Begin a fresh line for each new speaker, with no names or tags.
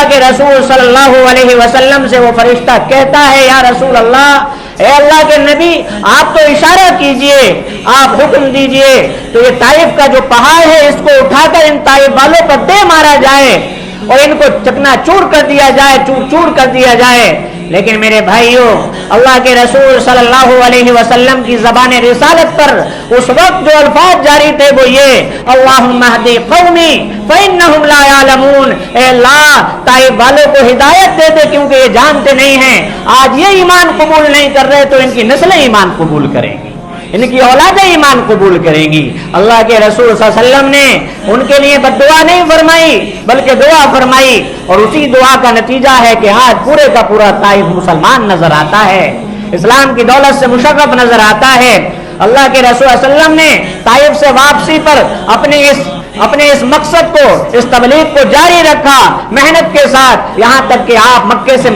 کے رسول صلی اللہ علیہ وسلم سے وہ فرشتہ کہتا ہے یا رسول اللہ، اے اللہ کے نبی آپ تو اشارہ کیجئے، آپ حکم دیجئے تو یہ طائف کا جو پہاڑ ہے اس کو اٹھا کر ان طائف والوں پر دے مارا جائے اور ان کو چکنا چور کر دیا جائے، چور چور کر دیا جائے۔ لیکن میرے بھائیوں، اللہ کے رسول صلی اللہ علیہ وسلم کی زبان رسالت پر اس وقت جو الفاظ جاری تھے وہ یہ، اللہم اہدی قومی فإنہم لا یعلمون، اے اللہ طائف والوں کو ہدایت دے دے کیونکہ یہ جانتے نہیں ہیں۔ آج یہ ایمان قبول نہیں کر رہے تو ان کی نسلیں ایمان قبول کریں گی، ان کی اولادیں ایمان قبول کریں گی۔ اللہ کے رسول صلی اللہ علیہ وسلم نے ان کے لیے بد دعا نہیں فرمائی بلکہ دعا فرمائی، اور اسی دعا کا نتیجہ ہے کہ آج پورے کا پورا طائف مسلمان نظر آتا ہے، اسلام کی دولت سے مشرف نظر آتا ہے۔ اللہ کے رسول صلی اللہ علیہ وسلم نے طائف سے واپسی پر اپنے اس مقصد کو، اس تبلیغ کو جاری رکھا محنت کے ساتھ، یہاں تک کہ آپ مکے سے